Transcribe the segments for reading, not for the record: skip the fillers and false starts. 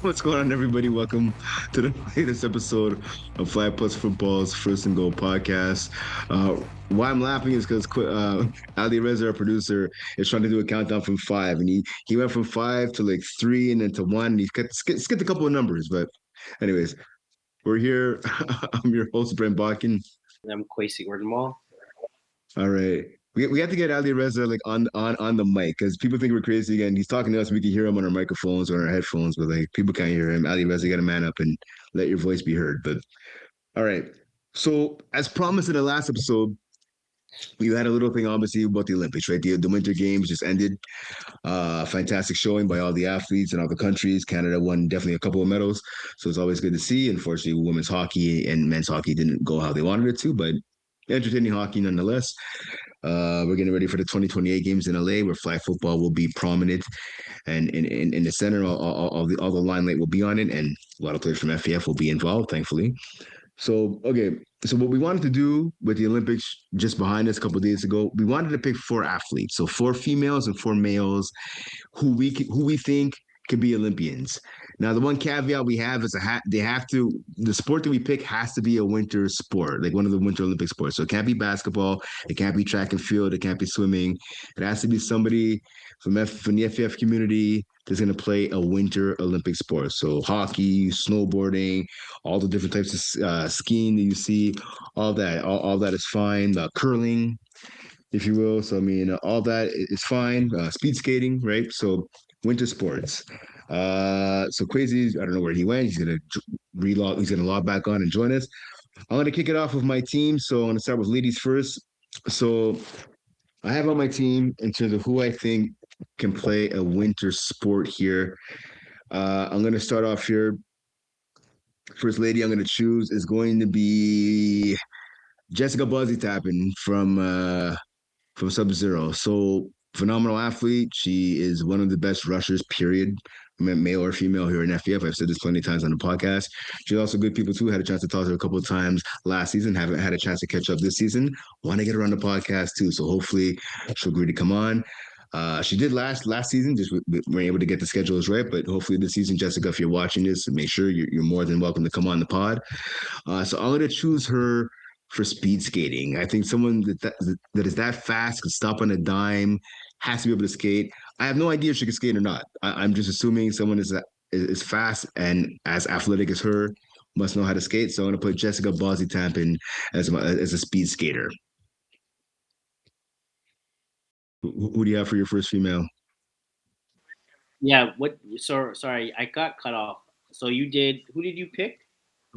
What's going on, everybody? Welcome to the latest episode of FlagPlus Football's First and Goal podcast. Why I'm laughing is because Ali Reza, our producer, is trying to do a countdown from five, and he went from five to like three, and then to one. And he skipped a couple of numbers, but anyways, we're here. I'm your host, Brent Bodkin. I'm Quaysie Maule. All right. We have to get Ali Reza like on the mic because people think we're crazy again. He's talking to us. We can hear him on our microphones or on our headphones, but like people can't hear him. Ali Reza, you got to man up and let your voice be heard. But all right. So as promised in the last episode, we had a little thing obviously about the Olympics, right? The Winter Games just ended. Fantastic showing by all the athletes and all the countries. Canada won definitely a couple of medals, so it's always good to see. Unfortunately, women's hockey and men's hockey didn't go how they wanted it to, but entertaining hockey nonetheless. We're getting ready for the 2028 games in LA, where flag football will be prominent, and in the center, all the limelight will be on it, and a lot of players from FPF will be involved, thankfully. So okay, so what we wanted to do with the Olympics just behind us a couple of days ago, we wanted to pick four athletes, so four females and four males, who we think could be Olympians. Now, the one caveat we have is they have to the sport that we pick has to be a winter sport, like one of the Winter Olympic sports. So it can't be basketball, it can't be track and field, it can't be swimming. It has to be somebody from the FPF community that's going to play a Winter Olympic sport. So hockey, snowboarding, all the different types of skiing that you see, all that is fine. Curling, if you will. So I mean, all that is fine. Speed skating, right? So winter sports. So Quaysie, I don't know where he went. He's gonna relog. He's gonna log back on and join us. I'm gonna kick it off with my team. So I'm gonna start with ladies first. So I have on my team in terms of who I think can play a winter sport here. I'm gonna start off here. First lady I'm gonna choose is going to be Jessica Buzzy Tappin from Sub Zero. So phenomenal athlete. She is one of the best rushers, period, male or female here in FPF. I've said this plenty of times on the podcast. She's also good people too. Had a chance to talk to her a couple of times last season. Haven't had a chance to catch up this season. Want to get her on the podcast too. So hopefully she'll agree to come on. She did last season, just we weren't able to get the schedules right, but hopefully this season, Jessica, if you're watching this, make sure you're more than welcome to come on the pod. So I'm going to choose her for speed skating. I think someone that is that fast, can stop on a dime, has to be able to skate. I have no idea if she can skate or not. I'm just assuming someone is fast and as athletic as her must know how to skate. So I'm going to put Jessica Bosby Tampin as a speed skater. Who do you have for your first female? Yeah, what? So sorry, I got cut off. So you did. Who did you pick?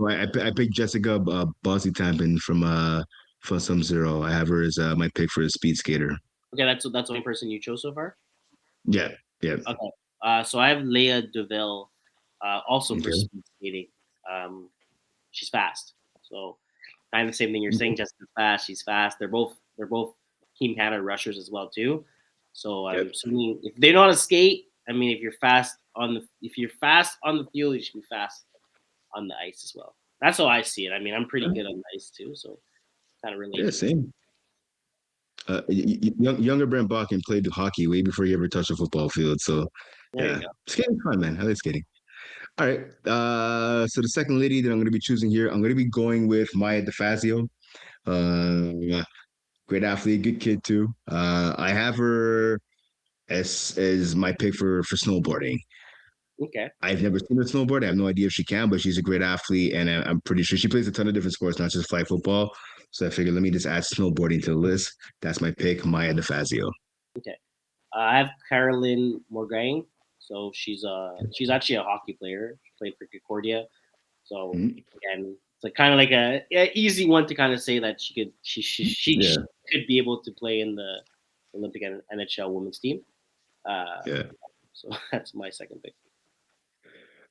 I picked Jessica Bosby Tampin from Sum Zero. I have her as my pick for a speed skater. Okay, that's the only person you chose so far. Yeah, yeah. Okay. So I have Leah Deville, also for Okay. speed skating. Um, she's fast. So kind of the same thing you're saying. Jessica's fast. She's fast. They're both Team Canada rushers as well too. So I'm Yep. assuming if they know how to skate, I mean, if you're fast on the field, you should be fast on the ice as well. That's how I see it. I mean, I'm pretty good on the ice too, so kind of Yeah, related. same. Younger Brent Bodkin played hockey way before he ever touched a football field. So, There you yeah, go. skating's fun, man. I like skating. All right. So the second lady that I'm going to be choosing here, I'm going to be going with Maya DeFazio. Great athlete, good kid too. I have her as my pick for snowboarding. Okay. I've never seen her snowboard. I have no idea if she can, but she's a great athlete, and I'm pretty sure she plays a ton of different sports, not just flag football. So I figured let me just add snowboarding to the list. That's my pick, Maya DeFazio. Okay. I have Carolyn Morgaine. So she's actually a hockey player. She played for Concordia. So Mhm. again, it's like kind of like a easy one to kind of say that she Yeah, could be able to play in the Olympic and NHL women's team. Uh, yeah. so that's my second pick.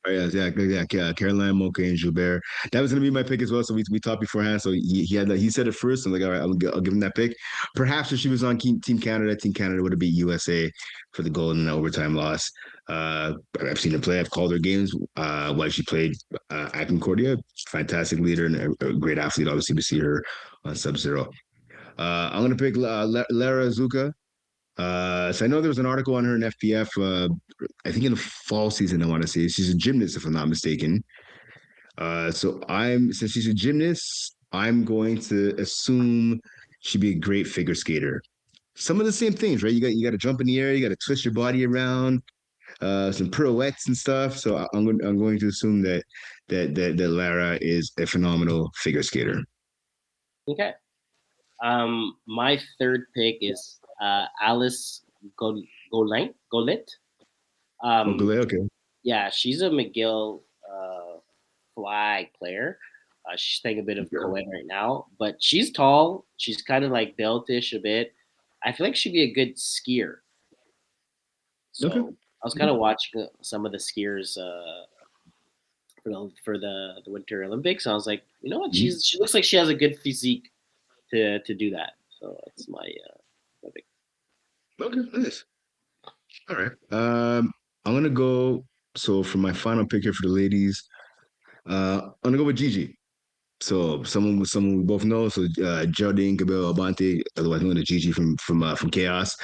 Oh, yeah. Caroline Mocha and Joubert. That was gonna be my pick as well. So we talked beforehand. So he said it first. I'm like, all right, I'll give him that pick. Perhaps if she was on Team Canada would have beat USA for the goal in an overtime loss. I've seen her play. I've called her games while she played at Concordia. Fantastic leader and a great athlete. Obviously, we see her on Sub Zero. I'm gonna pick Lara Zuka. So I know there was an article on her in FPF. I think in the fall season, I want to say she's a gymnast, if I'm not mistaken. So I'm since she's a gymnast, I'm going to assume she'd be a great figure skater. Some of the same things, right? You got to jump in the air, you got to twist your body around, some pirouettes and stuff. So I'm going to assume that Lara is a phenomenal figure skater. Okay. My third pick is Alice Golit. Oh, Um, good. Okay. yeah, she's a McGill flag player. She's taking a bit of Yeah. co-ed right now, but she's tall. She's kind of like builtish a bit. I feel like she'd be a good skier. Okay. So I was kind of watching some of the skiers for the Winter Olympics. I was like, you know what? Mhm. She looks like she has a good physique to do that. So that's my pick. Okay. Nice. All right. I'm gonna go. So for my final pick here for the ladies, I'm gonna go with Gigi. So someone we both know. So Geraldine Cabello Abante, otherwise known as Gigi from Chaos.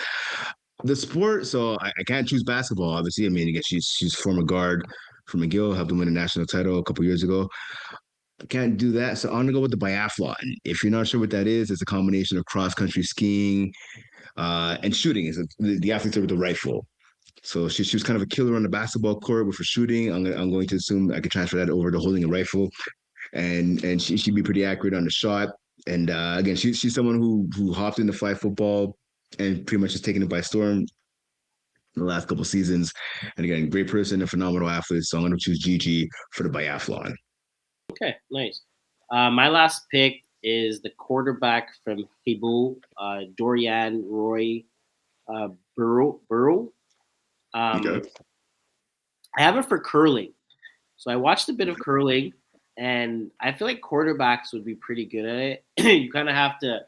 The sport. So I can't choose basketball. Obviously, I mean, again, she's former guard from McGill, helped them win a national title a couple years ago. I can't do that. So I'm gonna go with the biathlon. If you're not sure what that is, it's a combination of cross country skiing and shooting. Is the athletes are with the rifle. So she was kind of a killer on the basketball court with her shooting. I'm going to assume I could transfer that over to holding a rifle, and she'd be pretty accurate on the shot. And again, she's someone who hopped into flag football and pretty much has taken it by storm in the last couple seasons. And again, great person, a phenomenal athlete. So I'm going to choose Gigi for the biathlon. Okay, nice. My last pick is the quarterback from Hibu, Dorian Roy Burrow. Um, Okay. I have it for curling. So I watched a bit of curling, and I feel like quarterbacks would be pretty good at it. You kind of have to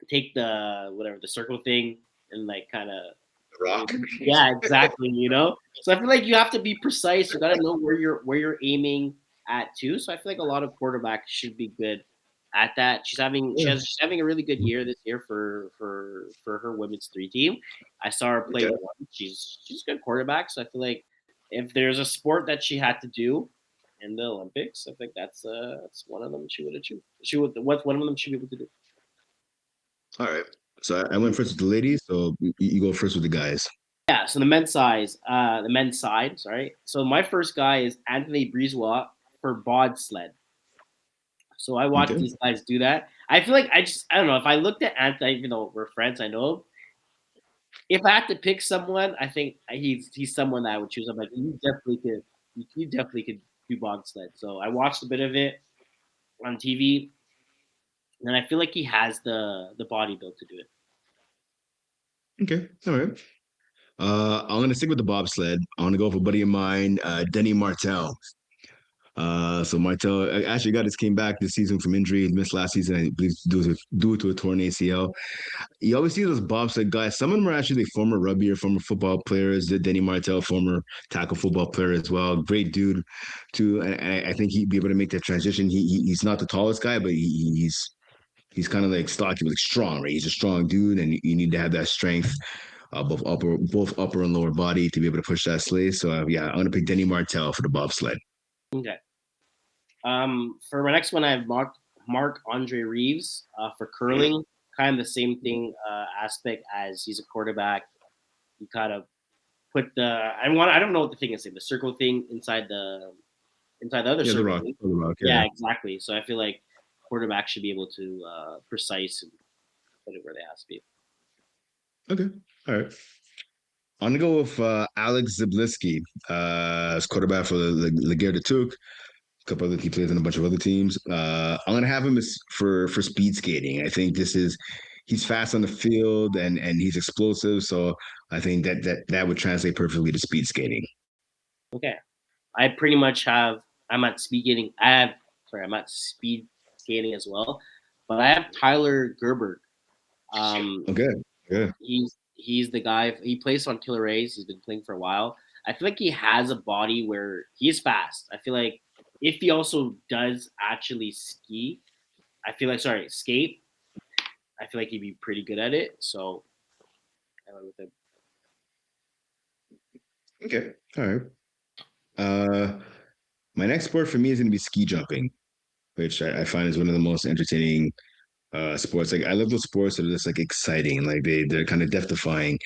take the whatever the circle thing and like kind of Rock. yeah, exactly. So I feel like you have to be precise. You got to know where you're aiming at too. So I feel like a lot of quarterbacks should be good at that. She's having a really good year this year for her women's three team. I saw her play Okay. one. She's a good quarterback. So I feel like if there's a sport that she had to do in the Olympics, I think that's one of them she would achieve. She would what one of them she'd be able to do. All right. So I went first with the ladies. So you go first with the guys. Yeah, so the men's side, sorry. So my first guy is Anthony Breezewa for bobsled. So I watched Okay. these guys do that. I feel like I don't know if I looked at Anthony, even though we're friends, I know him. If I had to pick someone, I think he's someone that I would choose. I'm like, you definitely could do bobsled. So I watched a bit of it on TV, and I feel like he has the body built to do it. Okay. All right. I'm gonna stick with the bobsled. I'm gonna go for a buddy of mine, Denny Martel. So Martel actually got his came back this season from injury. He missed last season, I believe, due to a torn ACL. You always see those bobsled guys. Some of them are actually former rugby or former football players. Denny Martel, former tackle football player as well. Great dude, too. And I think he'd be able to make that transition. He's not the tallest guy, but he's kind of like stocky, like strong, right? He's a strong dude, and you need to have that strength, both upper and lower body to be able to push that sleigh. So yeah, I'm gonna pick Denny Martel for the bobsled. Okay. For my next one, I have Mark Andre Reeves for curling. Kind of the same thing aspect as he's a quarterback. You kind of put I don't know what the thing is, the circle thing inside the other Yeah, the circle Rock, thing. the Rock. Yeah. Yeah, exactly. So I feel like quarterbacks should be able to precise and put it where they have to be. Okay. All right. I'm gonna go with Alex Zablisky, as quarterback for the Legarda Took. A couple other he plays on a bunch of other teams. I'm gonna have him as for speed skating. I think he's fast on the field and he's explosive. So I think that would translate perfectly to speed skating. Okay. I pretty much have. I'm at speed skating. I'm at speed skating as well, but I have Tyler Gerber. Um, Okay. Yeah. he's the guy. He plays on Killer Rays. He's been playing for a while. I feel like he has a body where he's fast. I feel like if he also does actually ski, I feel like skate. I feel like he'd be pretty good at it. So I went with him. Okay, all right. Uh, my next sport for me is going to be ski jumping, which I find is one of the most entertaining sports. Like I love those sports that are just like exciting, like they're kind of death defying,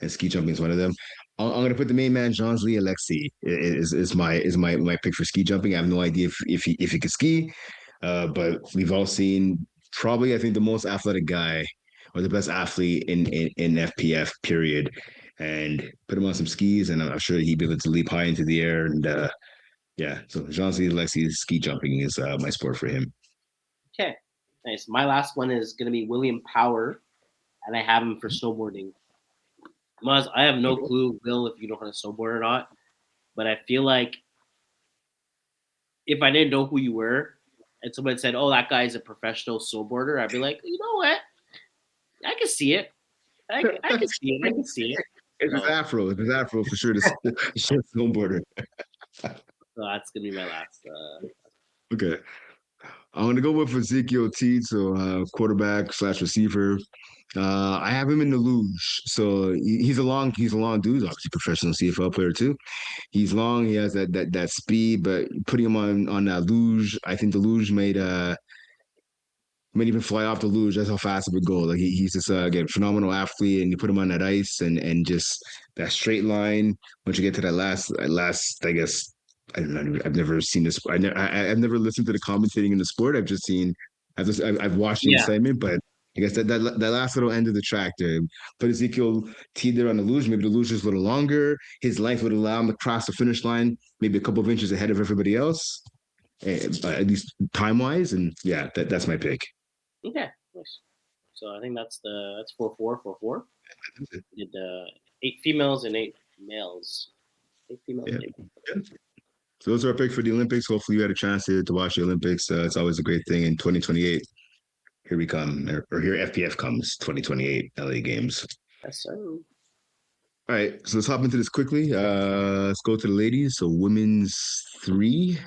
and ski jumping is one of them. I'm gonna put the main man, Jean-Louis Alexis, is my pick for ski jumping. I have no idea if he could ski, but we've all seen probably I think the most athletic guy or the best athlete in FPF period, and put him on some skis, and I'm sure he'd be able to leap high into the air. And yeah, so Jean-Louis Alexis ski jumping is my sport for him. Okay, nice. My last one is gonna be William Power, and I have him for snowboarding. Maz, I have no Okay. clue, Will, if you know how to snowboard or not, but I feel like if I didn't know who you were and someone said, "Oh, that guy's a professional snowboarder," I'd be like, you know what? I can see it. I can see it. I can see it. It's his So, afro. It's his afro for sure. The snowboarder. so that's gonna be my last. Okay. I'm gonna go with Ezekiel T, so quarterback slash receiver. I have him in the luge, so he's a long dude, obviously professional CFL player too. He's long, he has that speed, but putting him on that luge, I think the luge might even fly off the luge. That's how fast it would go. Like he's just again phenomenal athlete, and you put him on that ice and just that straight line. Once you get to that last, I guess I don't know. I've never seen this. I've never listened to the commentating in the sport. I've watched the Yeah, excitement, but I guess that last little end of the track there. Put Ezekiel T there on the luge. Maybe the luge is a little longer. His length would allow him to cross the finish line, maybe a couple of inches ahead of everybody else, at least time wise. And yeah, that's my pick. okay, nice. So I think that's 4-4. We did 8 females and 8 males. 8 females Yeah. and 8 males. Yeah. So those are our picks for the Olympics. Hopefully, you had a chance to watch the Olympics. It's always a great thing. In 2028, here we come, or here FPF comes. 2028 LA Games. Yes, sir. All right, so let's hop into this quickly. Let's go to the ladies. So women's three.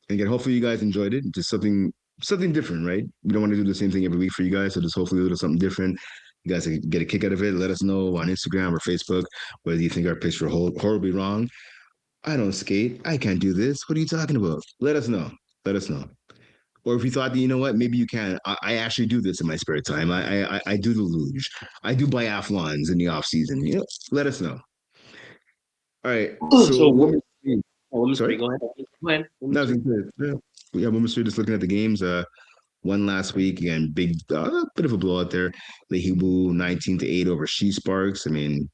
And again, hopefully you guys enjoyed it. Just something different, right? We don't want to do the same thing every week for you guys. So just hopefully a little something different. You guys can get a kick out of it. Let us know on Instagram or Facebook whether you think our picks were horribly wrong. I don't skate. I can't do this. What are you talking about? Let us know. Let us know. Or if you thought that, you know what, maybe you can. I actually do this in my spare time. I do the luge. I do biathlons in the off season. Let us know. All right. So So women's three. women's three. Sorry. Go ahead. Go ahead. No, I Women's was three. gonna say, yeah, women's three. Just looking at the games. One last week again. Big, bit of a blowout there. Lehibu 19-8 over She Sparks. I mean,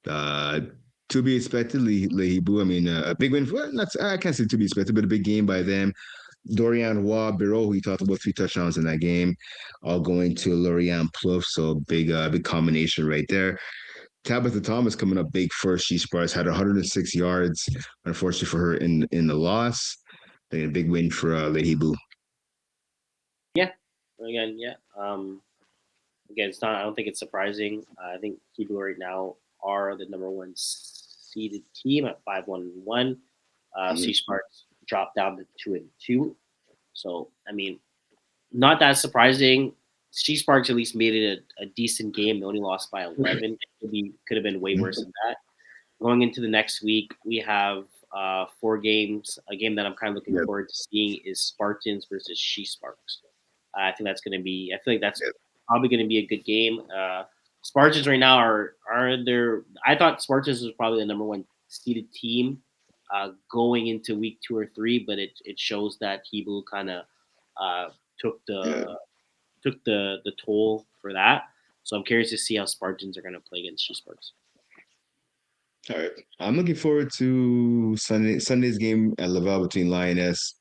uh, to be expected. Lehibu. I mean, a big win for not. I can't say to be expected, but a big game by them. Dorian Roy Biro, who he talked about 3 touchdowns in that game, all going to Lorian Plouffe. So big combination right there. Tabitha Thomas coming up big first. She Sparks had 106 yards, unfortunately for her in the loss. Then a big win for Lady Boo. Yeah. Again, yeah. Again, it's not. I don't think it's surprising. I think Hebrew right now are the number one seeded team at 5-1-1. Sea Sparks dropped down to 2-2. So I mean, not that surprising. Sea Sparks at least made it a decent game. They only lost by 11. Could have been way worse than that. Going into the next week, we have 4 games. A game that I'm kind of looking Yep. forward to seeing is Spartans versus She Sparks. I think that's going to be. I feel like that's Yep. probably going to be a good game. Spartans right now are there. I thought Spartans was probably the number one seeded team going into week 2 or 3, but it shows that Hebrew kind of uh, took Yeah. the toll for that. So I'm curious to see how Spartans are going to play against She Sparks. All right. I'm looking forward to Sunday's game at Laval between Lioness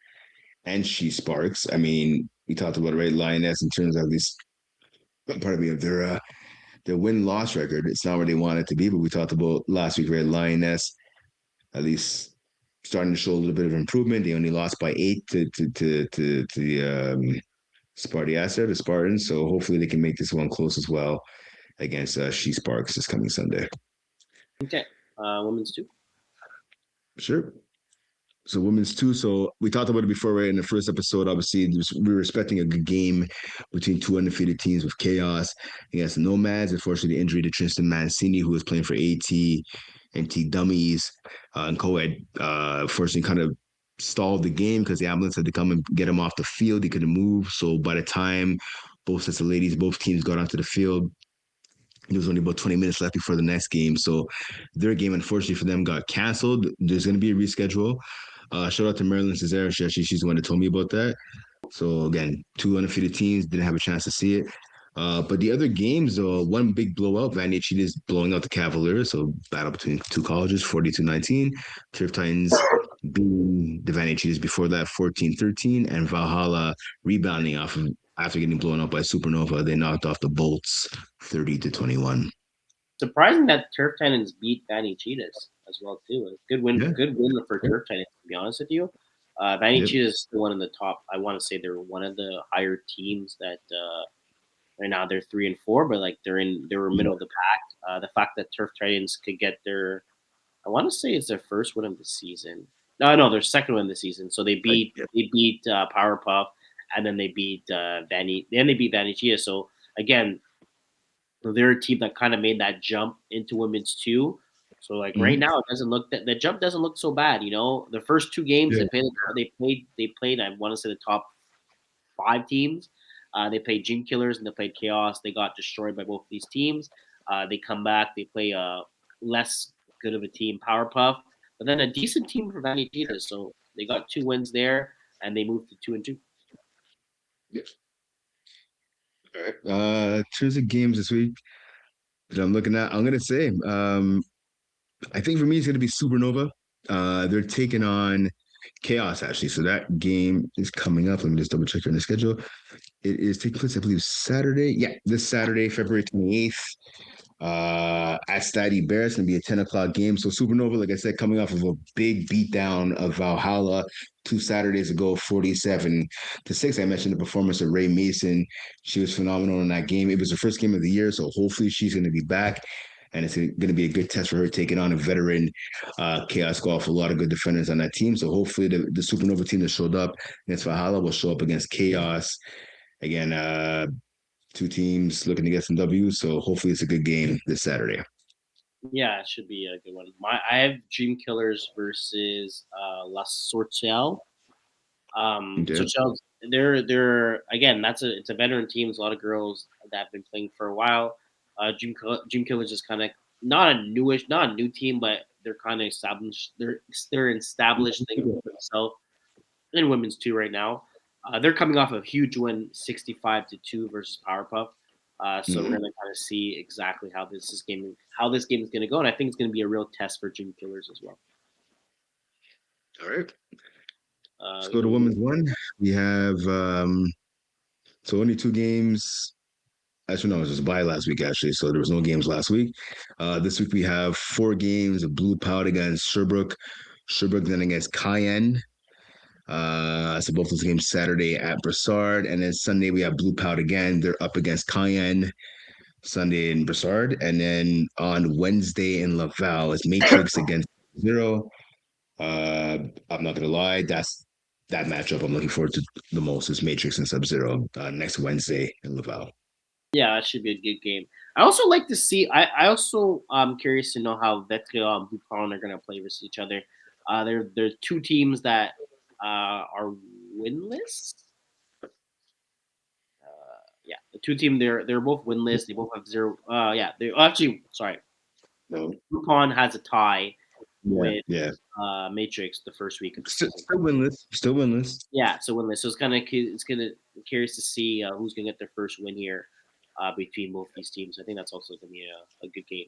and She Sparks. I mean, we talked about, right, Lioness in terms of this part of their win loss record. It's not where they want it to be, but we talked about last week, right? Lioness at least starting to show a little bit of improvement. They only lost by 8 to the Spartiasta, the Spartans. So hopefully they can make this one close as well against She Sparks this coming Sunday. Okay, women's two. Sure. So women's two. So we talked about it before, right? In the first episode, obviously, we were expecting a good game between two undefeated teams with chaos against the Nomads. Unfortunately, the injury to Tristan Mancini, who was playing for AT Dummies, and co-ed, unfortunately, kind of stalled the game because the ambulance had to come and get him off the field. He couldn't move. So by the time both sets of ladies, both teams got onto the field, there was only about 20 minutes left before the next game. So their game, unfortunately for them, got canceled. There's going to be a reschedule. Shout out to Marilyn Cesare. She's the one that told me about that. So again, two undefeated teams didn't have a chance to see it. But the other games, one big blowout, Vandy Cheetahs blowing out the Cavaliers. So battle between two colleges, 42-19. Turf Titans beating the Vandy Cheetahs before that, 14-13. And Valhalla rebounding off of after getting blown out by Supernova. They knocked off the Bolts 30-21. Surprising that Turf Titans beat Vanny Cheetahs as well too. A Yeah. good win for Yep. Turf Titans. To be honest with you, Vanny Yep. Cheetahs is the one in the top. I want to say they're one of the higher teams that right now they're 3-4, but like they were middle of the pack. The fact that Turf Titans could get their, I want to say it's their first win of the season. No, their second win of the season. So Yep. they beat Powerpuff, and then they beat they beat Vanny Cheetahs. So again, they're a team that kind of made that jump into women's two. So like right Mhm. now, it doesn't look that the jump doesn't look so bad. You know, the first two games Yeah. they played. I want to say the top five teams. They played Gene Killers and they played Chaos. They got destroyed by both of these teams. They come back. They play a less good of a team, Powerpuff, but then a decent team for Vanity Cheetahs. So they got two wins there, and they moved to 2-2. Yep. All right. In terms of games this week that I'm looking at, I'm gonna say, I think for me it's gonna be Supernova. They're taking on Chaos actually. So that game is coming up. Let me just double check on the schedule. It is taking place, I believe, Saturday. Yeah, this Saturday, February 28th. At Stady Bear. It's gonna be a 10 o'clock game. So Supernova, like I said, coming off of a big beatdown of Valhalla 2 Saturdays ago, 47-6. I mentioned the performance of Ray Mason. She was phenomenal in that game. It was the first game of the year, so hopefully she's gonna be back. And it's going to be a good test for her taking on a veteran Chaos Golf. A lot of good defenders on that team. So hopefully the Supernova team that showed up against Valhalla will show up against Chaos. Again, two teams looking to get some W's, so hopefully it's a good game this Saturday. Yeah, it should be a good one. I have Dream Killers versus La Sorciel. Okay. So Chelsea, they're again it's a veteran team. There's a lot of girls that have been playing for a while. Dream Killers is kind of not a new team, but they're kind of established. They're an established thing for themselves in women's too right now. They're coming off a huge win, 65-2 versus Powerpuff. So we're Mm-hmm. gonna kind of see exactly how this game is gonna go, and I think it's gonna be a real test for Dream Killers as well. All right. Let's You go to know, women's one. We have so only two games. Actually, no, it was just a bye last week, actually. So there was no games last week. This week we have four games of Blue Pout against Sherbrooke. Sherbrooke then against Cayenne. So both those games Saturday at Brassard. And then Sunday we have Blue Pout again. They're up against Cayenne. Sunday in Brassard. And then on Wednesday in Laval is Matrix against Zero. I'm not gonna lie, that's that matchup I'm looking forward to the most is Matrix and Sub Zero next Wednesday in Laval. yeah, that should be a good game. I also like to see. I also curious to know how Vetria and Buffon are going to play versus each other. They're two teams that are winless. Yeah, the two team they're both winless. They both have zero. Yeah, they actually sorry. No, Buffon has a tie yeah, with yeah. Matrix the first week of the Still, season. still winless. Still winless. Yeah, so winless. So it's gonna curious to see who's gonna get their first win here between both these teams. I think that's also gonna be a good game.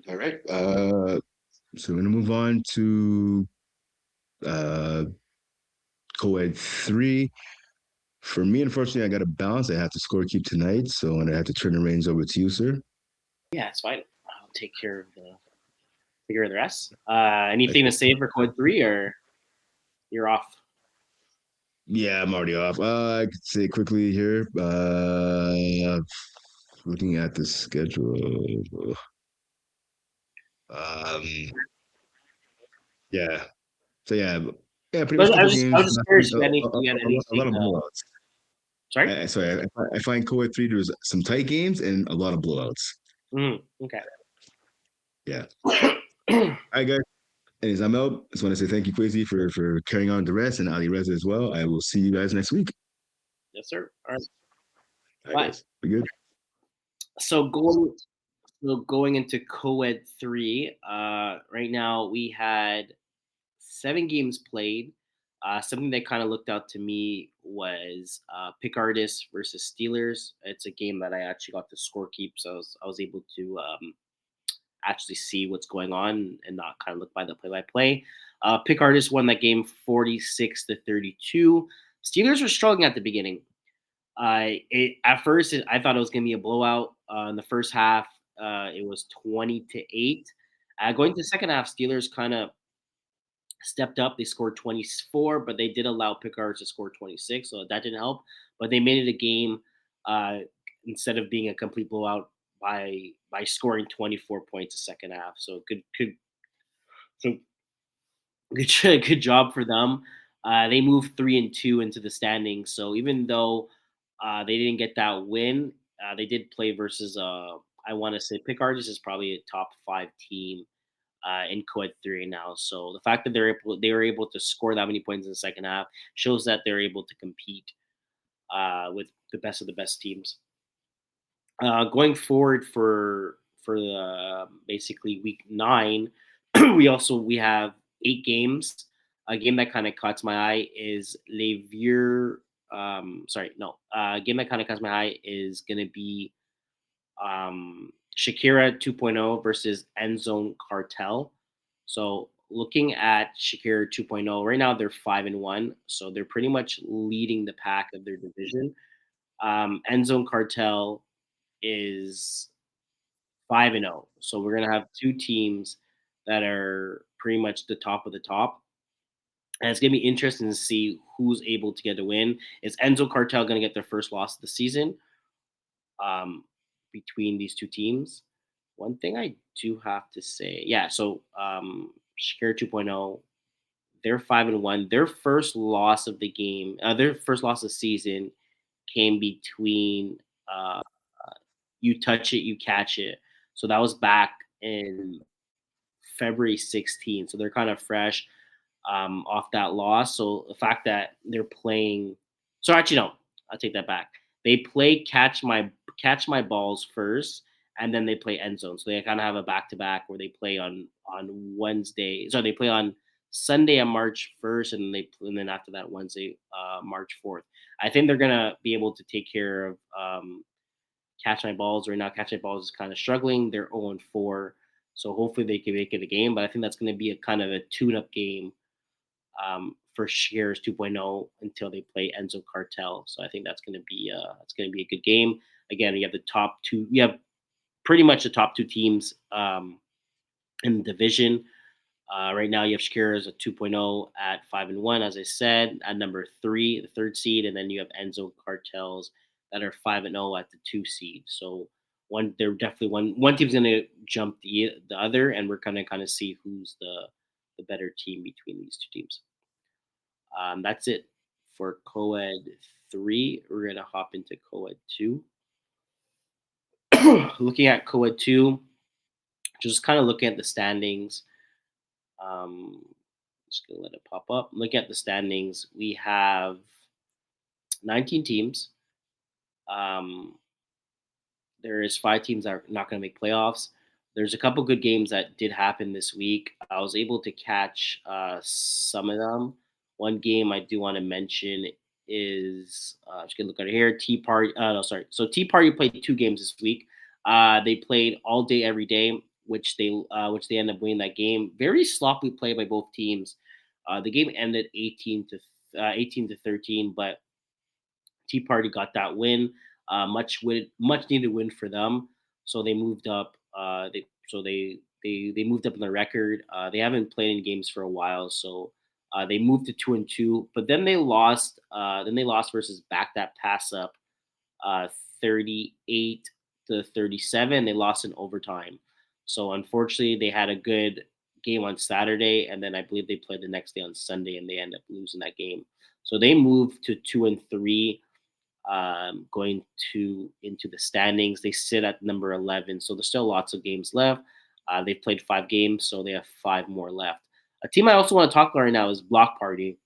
All right. So we're gonna move on to uh co-ed three. For me, unfortunately, I got to bounce. I have to score keep tonight, so I'm gonna have to turn the reins over to you, sir. Yeah, it's fine. I'll take care of the rest. Anything to Okay. say for Code 3 or you're off? Yeah, I'm already off. I could say quickly here. Looking at the schedule. Um, Yeah. So yeah, yeah, pretty much But a couple I games was just last week. curious if any, you had A lot anything. of blowouts. Sorry. Sorry, I find co-ed three there was some tight games and a lot of blowouts. Okay. Yeah. All right, guys. Anyways, I'm out. Just want to say thank you, Quaysie, for carrying on the rest and Ali Reza as well. I will see you guys next week. Yes, sir. All right. All right, Bye. guys. Be good. So going into co-ed 3, right now we had 7 games played. Something that kind of looked out to me was Pick Artists versus Steelers. It's a game that I actually got to score keep, so I was able to actually see what's going on and not kind of look by the play-by-play. Pick Artists won that game 46-32. Steelers were struggling at the beginning. At first I thought it was going to be a blowout. In the first half, it was 20-8. Going to the second half, Steelers kind of stepped up. They scored 24, but they did allow Picard to score 26, so that didn't help. But they made it a game uh, instead of being a complete blowout by scoring 24 points the second half. So so good job for them. They moved 3-2 into the standings. So even though they didn't get that win, they did play versus I want to say Pick Artists is probably a top 5 team in Quad 3 now. So the fact that they were able to score that many points in the second half shows that they're able to compete with the best of the best teams. Going forward for the basically week 9, we have 8 games. A game that kind of caught my eye is Levier. Sorry, no. A game that kind of caught my eye is gonna be Shakira 2.0 versus End Zone Cartel. So looking at Shakira 2.0, right now they're 5-1, so they're pretty much leading the pack of their division. End Zone Cartel is 5-0, so we're gonna have two teams that are pretty much the top of the top. And it's gonna be interesting to see who's able to get a win. Is Enzo Cartel gonna get their first loss of the season? Um, between these two teams. One thing I do have to say, yeah. So Shakira 2.0, they're 5-1. Their first loss of the game, their first loss of the season came between uh, you touch it, you catch it. So that was back in February 16th. So they're kind of fresh off that loss. So the fact that they're playing, so actually no, I'll take that back. They play catch my balls first, and then they play end zone. So they kind of have a back to back where they play on Wednesday. So they play on Sunday on March 1st, and then after that Wednesday, March 4th. I think they're gonna be able to take care of catch my balls. Right now, catch my balls is kind of struggling. They're 0-4. So hopefully they can make it a game. But I think that's going to be a kind of a tune-up game for Shears 2.0 until they play Enzo Cartel. So I think that's going to be a good game. Again, you have the top two. You have pretty much the top two teams in the division. Right now, you have Shakira as a 2.0 at 5-1, as I said, at number 3, the third seed, and then you have Enzo Cartels that are 5-0 at the 2 seed. So they're definitely one team's going to jump the other, and we're gonna kind of see who's the better team between these two teams. That's it for co-ed 3. We're gonna hop into co-ed 2. Looking at co-ed 2, just kind of looking at the standings. Um, just gonna let it pop up. Look at the standings. We have 19 teams. Um, there is 5 teams that are not going to make playoffs. There's a couple good games that did happen this week. I was able to catch some of them. One game I do want to mention is just gonna look at it here. Tea Party. No, sorry. So Tea Party played 2 games this week. They played all day, every day, which they ended up winning that game. Very sloppy play by both teams. The game ended 18-13, but Tea Party got that win. Much needed win for them. So they moved up. They moved up in the record. They haven't played in games for a while, so they moved to 2-2. But then they lost. Then they lost versus Back That Pass Up, 38-37. They lost in overtime. So unfortunately, they had a game on Saturday, and then I believe they played the next day on Sunday, and they end up losing that game. So they moved to 2-3, going to into the standings. They sit at number 11, so there's still lots of games left. They've played 5 games, so they have 5 more left. A team I also want to talk about right now is Block Party.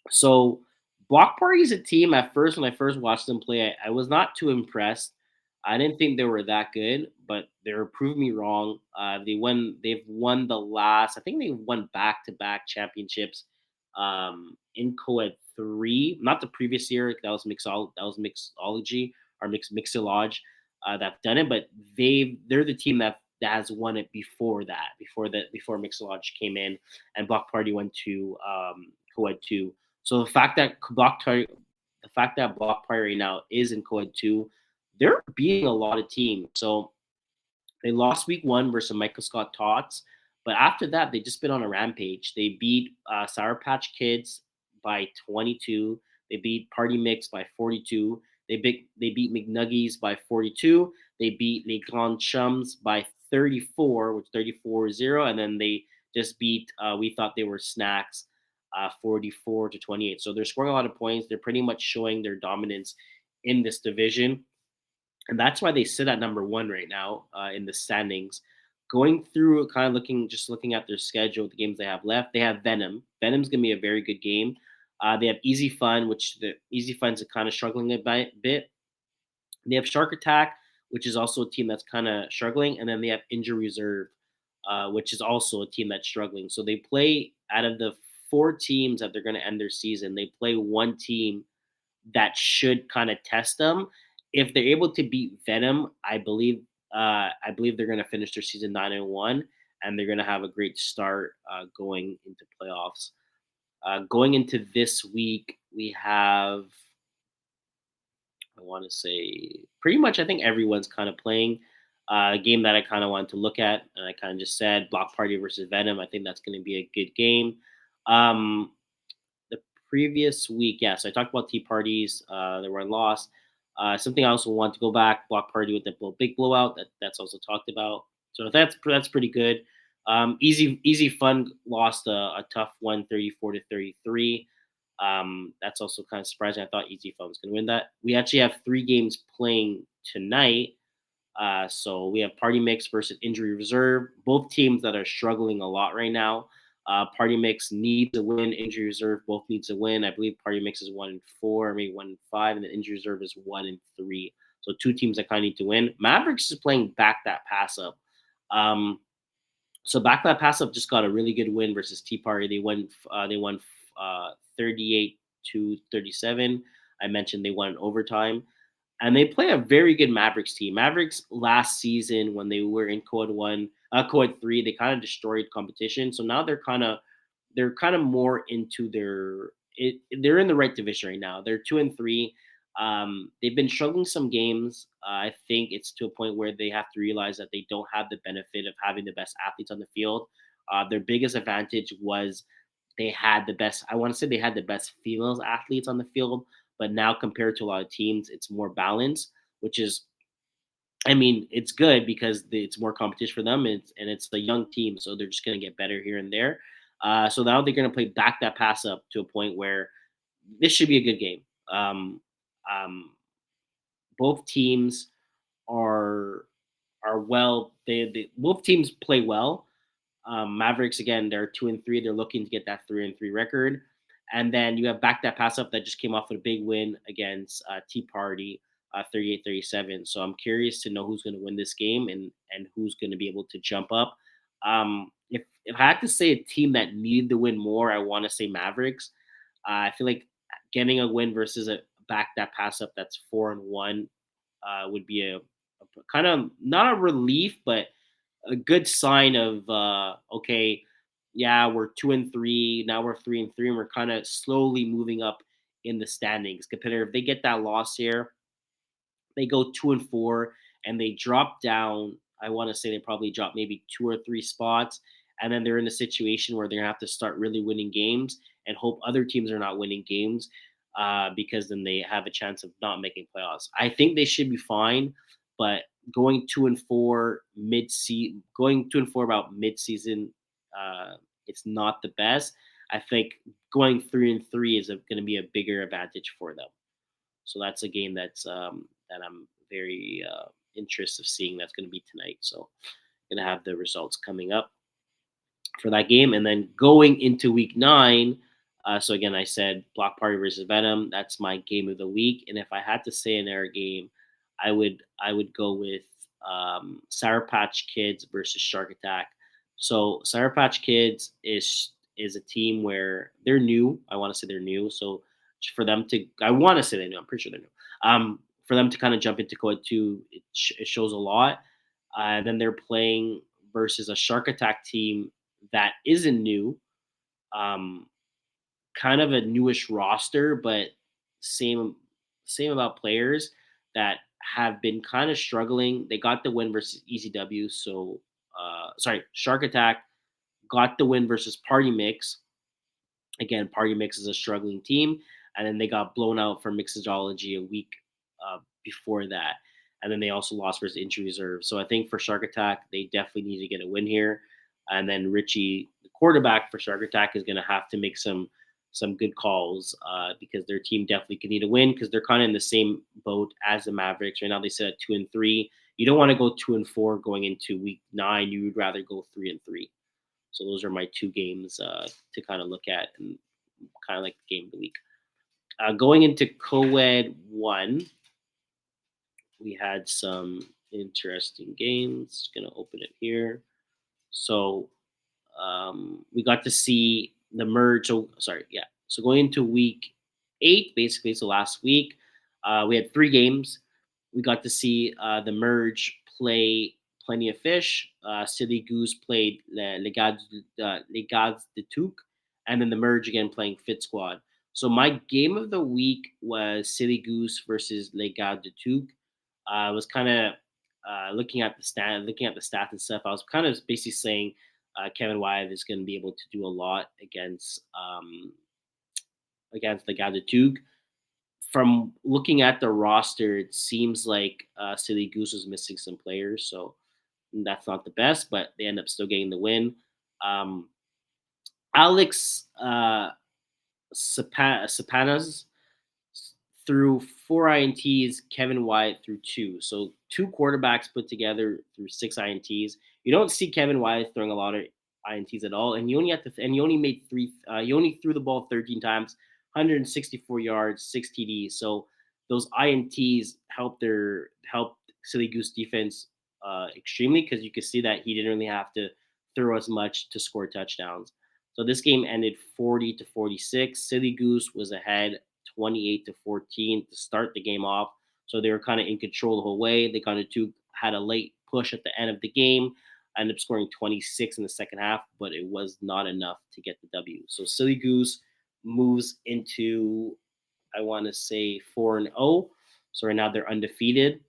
So Block Party is a team at first when I first watched them play, I was not too impressed. I didn't think they were that good, but they were proved me wrong. They've won the last. I think they won back to back championships in co-ed three, not the previous year. That was mixology or mixology that's done it, but they're the team that has won it before mixology came in and Block Party went to co-ed two. So the fact that Block Party right now is in co-ed two, they're beating a lot of teams. So they lost week one versus Michael Scott Tots, but after that, they just been on a rampage. They beat Sour Patch Kids by 22. They beat Party Mix by 42. They beat McNuggies by 42. They beat Les Grands Chums by 34, which 34-0, and then they just beat We Thought They Were Snacks 44-28. So they're scoring a lot of points. They're pretty much showing their dominance in this division, and that's why they sit at number one right now in the standings. Going through, kind of looking at their schedule, the games they have left, they have Venom. Venom's gonna be a very good game. They have Easy Fun, which the Easy Fun's kind of struggling a bit. They have Shark Attack, which is also a team that's kind of struggling, and then they have Injury Reserve, which is also a team that's struggling. So they play out of the 4 teams that they're going to end their season. They play one team that should kind of test them. If they're able to beat Venom, I believe they're going to finish their season 9-1, and they're going to have a great start going into playoffs. Going into this week, we have, I want to say, pretty much I think everyone's kind of playing. A game that I kind of wanted to look at, and I kind of just said Block Party versus Venom. I think that's going to be a good game. Um, the previous week, yeah. So I talked about tea parties. They were lost. Something I also want to go back. Block Party with the big blowout. That's also talked about. So that's pretty good. Easy Fun lost a tough one, 34-33. That's also kind of surprising. I thought Easy Fun was going to win that. We actually have 3 games playing tonight. So we have Party Mix versus Injury Reserve, both teams that are struggling a lot right now. Party Mix needs a win. Injury Reserve both needs a win. I believe Party Mix is 1-4, maybe 1-5, and then Injury Reserve is 1-3. So 2 teams that kind of need to win. Mavericks is playing back that pass up. So back that pass up just got a really good win versus Tea Party. They won 38-37. I mentioned they won in overtime. And they play a very good Mavericks team. Mavericks last season when they were in co-ed three, they kind of destroyed competition. So now they're kind of more into they're in the right division right now. They're 2-3. They've been struggling some games. I think it's to a point where they have to realize that they don't have the benefit of having the best athletes on the field. Their biggest advantage was they had the best. I want to say they had the best females athletes on the field, but now compared to a lot of teams, it's more balanced, which is, I mean, it's good because it's more competition for them, and it's a young team, so they're just going to get better here and there. So now they're going to play back that pass up to a point where this should be a good game. Um, um, both teams are are well. They both teams play well. Mavericks again, they're 2-3. They're looking to get that 3-3 record, and then you have back that pass up that just came off with a big win against Tea Party, 38-37. So I'm curious to know who's going to win this game and who's going to be able to jump up. If I had to say a team that needed to win more, I want to say Mavericks. I feel like getting a win versus a back that pass up that's 4-1 would be a kind of not a relief, but a good sign of okay, yeah, we're 2-3 now, we're 3-3, and we're kind of slowly moving up in the standings. Compared if they get that loss here, they go 2-4 and they drop down. I want to say they probably drop maybe 2 or 3 spots, and then they're in a situation where they're gonna have to start really winning games and hope other teams are not winning games, because then they have a chance of not making playoffs. I think they should be fine, but going 2-4 about mid season it's not the best. I think going 3-3 is going to be a bigger advantage for them. So that's a game that I'm very interested of seeing. That's going to be tonight. So going to have the results coming up for that game. And then going into week 9, so again, I said Block Party versus Venom. That's my game of the week. And if I had to say another game, I would go with Sour Patch Kids versus Shark Attack. So Sour Patch Kids is a team where they're new. I want to say they're new. So for them to, I want to say they're new. I'm pretty sure they're new. For them to kind of jump into Code 2, it shows a lot. Then they're playing versus a Shark Attack team that isn't new, um, kind of a newish roster, but same same about players that have been kind of struggling. They got the win versus ECW, so sorry, Shark Attack got the win versus Party Mix. Again, Party Mix is a struggling team, and then they got blown out from Mixology a week before that, and then they also lost versus Injury Reserve. So I think for Shark Attack, they definitely need to get a win here, and then Richie, the quarterback for Shark Attack, is going to have to make some good calls because their team definitely could need a win because they're kind of in the same boat as the Mavericks right now. They sit at 2-3. You don't want to go 2-4 going into week 9. You would rather go 3-3. So those are my two games to kind of look at and kind of like the game of the week. Going into co-ed 1, we had some interesting games. Gonna open it here. So we got to see the merge. So sorry, yeah. So going into week 8, basically, so last week, we had 3 games. We got to see the merge play Plenty of Fish. Silly Goose played Legades de Touk, and then the merge again playing Fit Squad. So my game of the week was Silly Goose versus Legades de Touk. I was kind of looking at the stats and stuff. I was kind of basically saying Kevin Wyatt is going to be able to do a lot against the Gadatug. From looking at the roster, it seems like Silly Goose was missing some players, so that's not the best. But they end up still getting the win. Um, Alex Sapanas threw 4 INTs, Kevin Wyatt threw 2. So 2 quarterbacks put together through 6 INTs. You don't see Kevin Wyatt throwing a lot of INTs at all, and you only made 3. You only threw the ball 13 times, 164 yards, 6 TDs. So those INTs helped Silly Goose defense extremely because you could see that he didn't really have to throw as much to score touchdowns. So this game ended 40-46. Silly Goose was ahead 28-14 to start the game off. So they were kind of in control the whole way. They had a late push at the end of the game, ended up scoring 26 in the second half, but it was not enough to get the W. So Silly Goose moves into, I want to say, 4-0. So right now they're undefeated.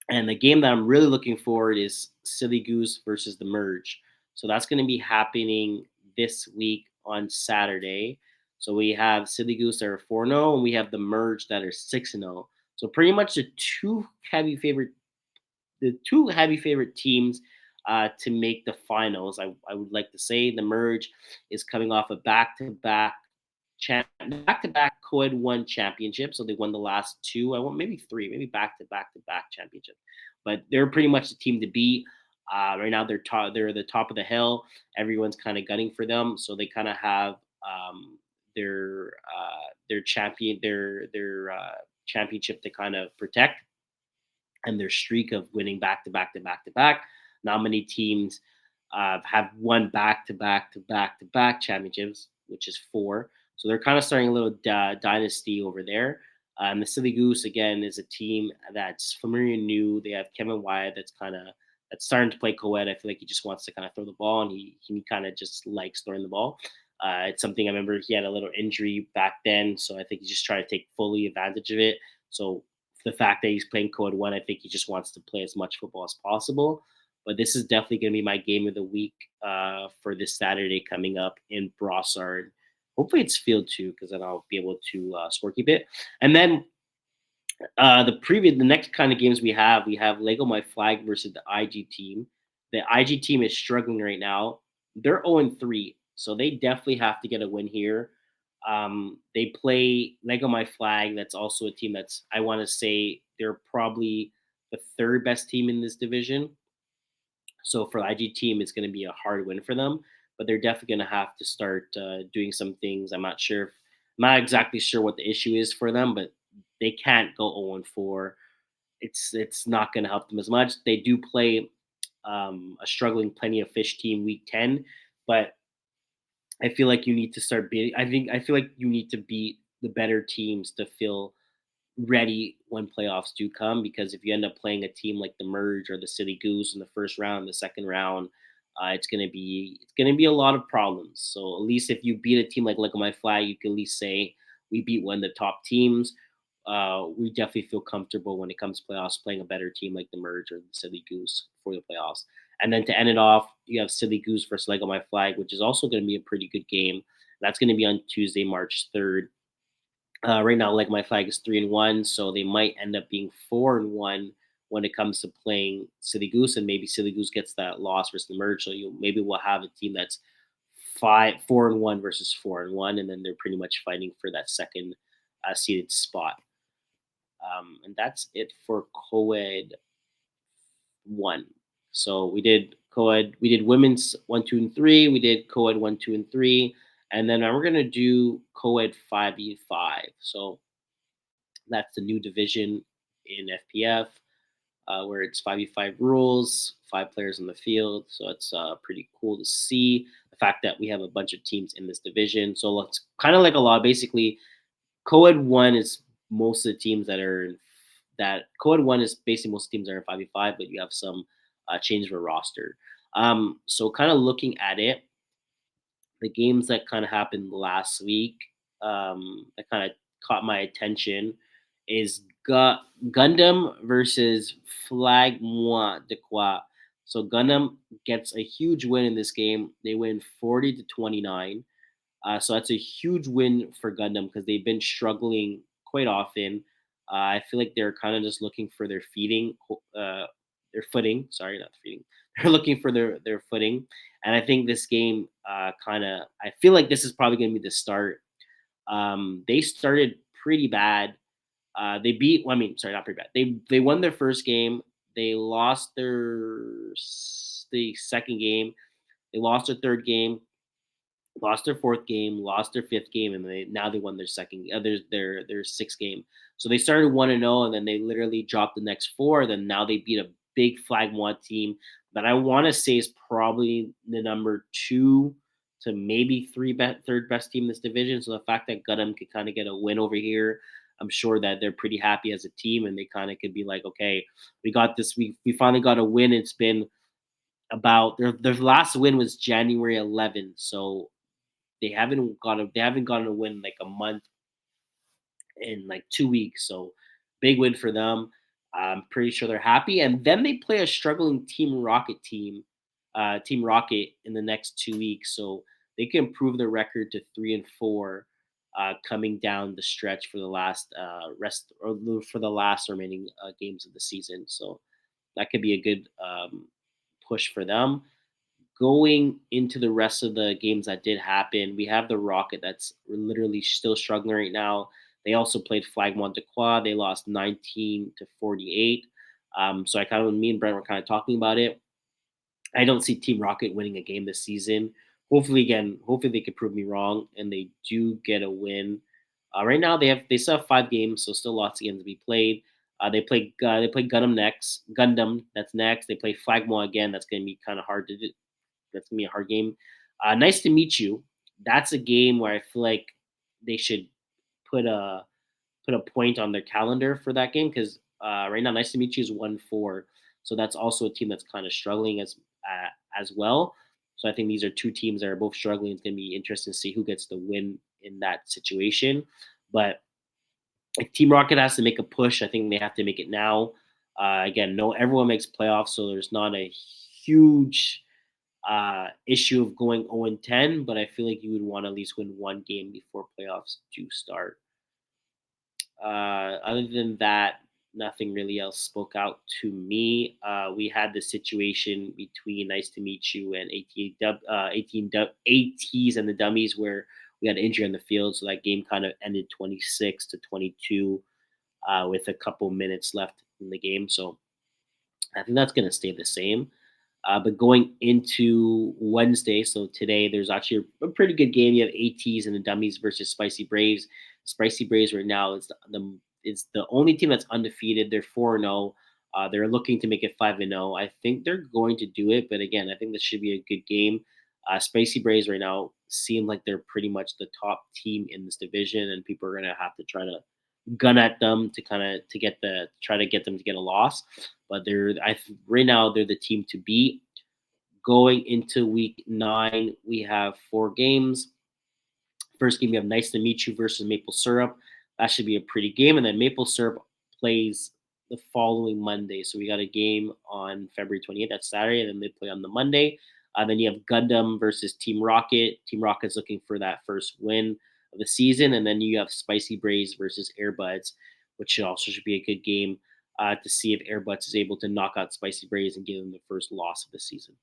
And the game that I'm really looking forward is Silly Goose versus the Merge. So that's going to be happening this week on Saturday. So we have Silly Goose that are 4-0, and we have the Merge that are 6-0. So pretty much the two heavy favorite teams to make the finals. I would like to say the Merge is coming off a back-to-back co-ed 1 championship. So they won the last 2. I want maybe 3, maybe back-to-back championship. But they're pretty much the team to beat. Right now they're the top of the hill. Everyone's kind of gunning for them, so they kind of have their championship to kind of protect, and their streak of winning back to back. Not many teams have won back-to-back championships, which is 4. So they're kind of starting a little dynasty over there. The Silly Goose again is a team that's familiar and new. They have Kevin Wyatt that's starting to play co-ed. I feel like he just wants to kind of throw the ball, and he kind of just likes throwing the ball. It's something I remember he had a little injury back then, so I think he just tried to take fully advantage of it. So the fact that he's playing co-ed 1, I think he just wants to play as much football as possible. But this is definitely going to be my game of the week for this Saturday coming up in Brossard. Hopefully it's field 2 because then I'll be able to scorekeep it. And then the next kind of games we have Lego My Flag versus the IG team. The IG team is struggling right now. They're 0-3, so they definitely have to get a win here. They play Lego My Flag. That's also a team that's, I want to say, they're probably the third best team in this division. So for the IG team, it's going to be a hard win for them, but they're definitely going to have to start doing some things. I'm not exactly sure what the issue is for them, but they can't go 0-4. It's not going to help them as much. They do play a struggling Plenty of Fish team week 10, but I feel like you need to start beating. I feel like you need to beat the better teams to feel ready when playoffs do come, because if you end up playing a team like the Merge or the Silly Goose in the first round, the second round, it's gonna be a lot of problems. So at least if you beat a team like Look at My Flag, you can at least say we beat one of the top teams. We definitely feel comfortable when it comes to playoffs playing a better team like the Merge or the Silly Goose for the playoffs. And then to end it off, you have Silly Goose versus Lego My Flag, which is also going to be a pretty good game. That's going to be on Tuesday, March 3rd. Right now, like my flag is 3-1, so they might end up being 4-1 when it comes to playing Silly Goose, and maybe Silly Goose gets that loss versus the Merge. So you maybe we'll have a team that's 4-1 versus 4-1, and then they're pretty much fighting for that second seeded spot. And that's it for co-ed one. So we did co-ed, we did women's 1, 2, and 3, we did co-ed 1, 2, and 3, and then we're gonna do co-ed 5v5. So that's the new division in FPF, where it's 5v5 rules, 5 players on the field. So it's pretty cool to see the fact that we have a bunch of teams in this division. So it's kind of like a lot. Basically, co-ed one is most of the teams that are in that co-ed one is basically most teams are in 5v5, but you have some change of a roster. So kind of looking at it, the games that kind of happened last week, that kind of caught my attention is Gundam versus Flag Moi de Quoi. So Gundam gets a huge win in this game. They win 40-29. So that's a huge win for Gundam because they've been struggling quite often. I feel like they're kind of just looking for their footing. Sorry, not feeding. They're looking for their footing, and I think this game kind of. I feel like this is probably going to be the start. They started pretty bad. They beat. Well, I mean, sorry, not pretty bad. They won their first game. They lost the second game. They lost their third game, lost their fourth game, lost their fifth game, and now they won their their sixth game. So they started 1-0, and then they literally dropped the next four. Then now they beat a big Flag One team that I want to say is probably the number two to maybe third best team in this division. So the fact that Gundam could kind of get a win over here, I'm sure that they're pretty happy as a team, and they kind of could be like, okay, we got this. We finally got a win. It's been about their last win was January 11th, so they haven't gotten a win in like a month in like 2 weeks. So big win for them. I'm pretty sure they're happy. And then they play a struggling Team Rocket in the next 2 weeks. So they can improve their record to 3-4, coming down the stretch for the last for the last remaining games of the season. So that could be a good push for them. Going into the rest of the games that did happen, we have the Rocket that's literally still struggling right now. They also played Flag Montequa. They lost 19-48. So I kind of, me and Brent were kind of talking about it. I don't see Team Rocket winning a game this season. Hopefully they can prove me wrong and they do get a win. Right now they still have 5 games, so still lots of games to be played. They play Gundam that's next. They play Flagmore again. That's going to be kind of hard to do. That's gonna be a hard game. Nice to meet you. That's a game where I feel like they should put a put a point on their calendar for that game because right now, Nice to Meet You is 1-4, so that's also a team that's kind of struggling as well. So I think these are two teams that are both struggling. It's gonna be interesting to see who gets the win in that situation. But if Team Rocket has to make a push, I think they have to make it now. Again, no, everyone makes playoffs, so there's not a huge issue of going 0-10, but I feel like you would want to at least win one game before playoffs do start. Other than that, nothing really else spoke out to me. We had the situation between Nice to Meet You and 18 and the Dummies where we had an injury on the field, so that game kind of ended 26-22 with a couple minutes left in the game. So I think that's going to stay the same. But going into Wednesday, so today, there's actually a pretty good game. You have ATs and the Dummies versus Spicy Braves. Spicy Braves right now is the only team that's undefeated. They're 4-0. They're looking to make it 5-0. I think they're going to do it, but again, I think this should be a good game. Spicy Braves right now seem like they're pretty much the top team in this division, and people are going to have to try to gun at them to kind of to get the try to get them to get a loss. But right now they're the team to beat. Going into week 9, we have 4 games. First game, we have Nice to Meet You versus Maple Syrup. That should be a pretty game. And then Maple Syrup plays the following Monday. So we got a game on February 28th. That's Saturday. And then they play on the Monday. Then you have Gundam versus Team Rocket. Team Rocket's looking for that first win of the season. And then you have Spicy Braves versus Airbuds, which should be a good game to see if Airbuds is able to knock out Spicy Braves and give them the first loss of the season.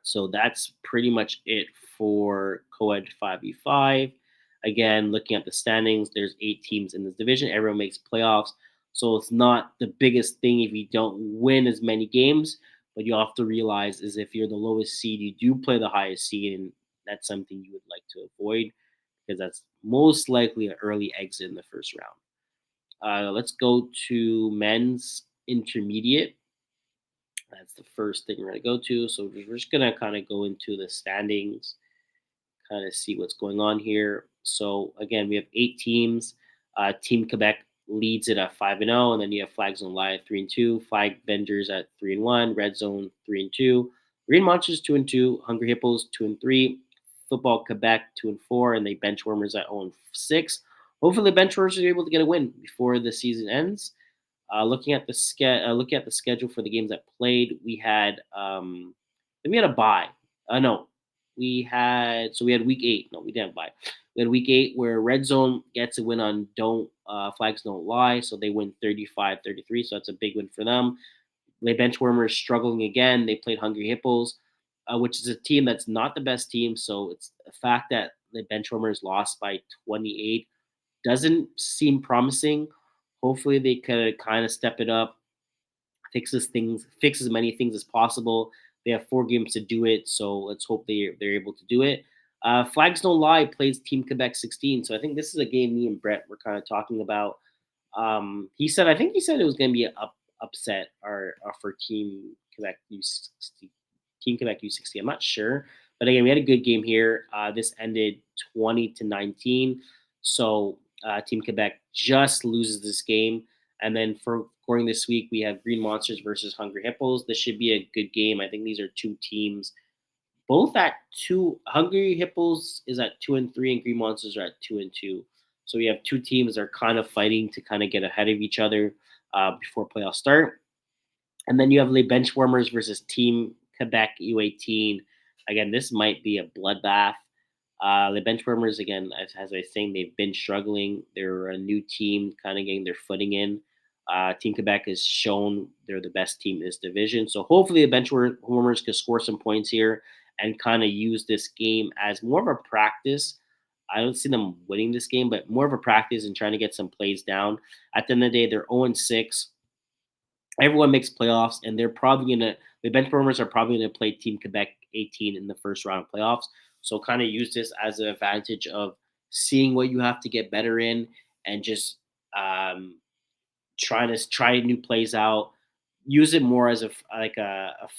So that's pretty much it for co-ed 5v5. Again, looking at the standings, there's 8 teams in this division. Everyone makes playoffs. So it's not the biggest thing if you don't win as many games, but you have to realize is if you're the lowest seed, you do play the highest seed, and that's something you would like to avoid because that's most likely an early exit in the first round. Let's go to men's intermediate. That's the first thing we're going to go to. So we're just going to kind of go into the standings, kind of see what's going on here. So again, we have 8 teams. Team Quebec leads it at 5-0, and then you have Flag Zone Live 3-2, Flag Avengers at 3-1, Red Zone 3-2, Green Monsters 2-2, Hungry Hippos 2-3, Football Quebec 2-4, and the Benchwarmers at 0-6. Hopefully, the Benchwarmers are able to get a win before the season ends. Looking at the schedule for the games that played, we had a bye. No, we had week 8. No, we didn't have a bye. We had week 8 where Red Zone gets a win on Don't Flags Don't Lie, so they win 35-33. So that's a big win for them. The Benchwarmers struggling again. They played Hungry Hippos, which is a team that's not the best team. So it's the fact that the Benchwarmers lost by 28 doesn't seem promising. Hopefully, they could kind of step it up, fix as many things as possible. They have 4 games to do it, so let's hope they're able to do it. Flags Don't Lie plays Team Quebec 16, so I think this is a game me and Brett were kind of talking about. I think he said it was going to be an upset or for Team Quebec U60. Team Quebec U60. I'm not sure, but again, we had a good game here. This ended 20-19, so Team Quebec just loses this game. And then for scoring this week, we have Green Monsters versus Hungry Hippos. This should be a good game. I think these are 2 teams, both at 2. Hungry Hippos is at 2-3, and Green Monsters are at 2-2. So we have 2 teams that are kind of fighting to kind of get ahead of each other before playoffs start. And then you have Les Benchwarmers versus Team Quebec U18. Again, this might be a bloodbath. The Benchwarmers, again, as I was saying, they've been struggling. They're a new team, kind of getting their footing in. Team Quebec has shown they're the best team in this division. So hopefully the Benchwarmers can score some points here and kind of use this game as more of a practice. I don't see them winning this game, but more of a practice and trying to get some plays down. At the end of the day, they're 0-6. Everyone makes playoffs, and the Benchwarmers are probably gonna play Team Quebec 18 in the first round of playoffs. So kind of use this as an advantage of seeing what you have to get better in, and just trying to try new plays out. Use it more as a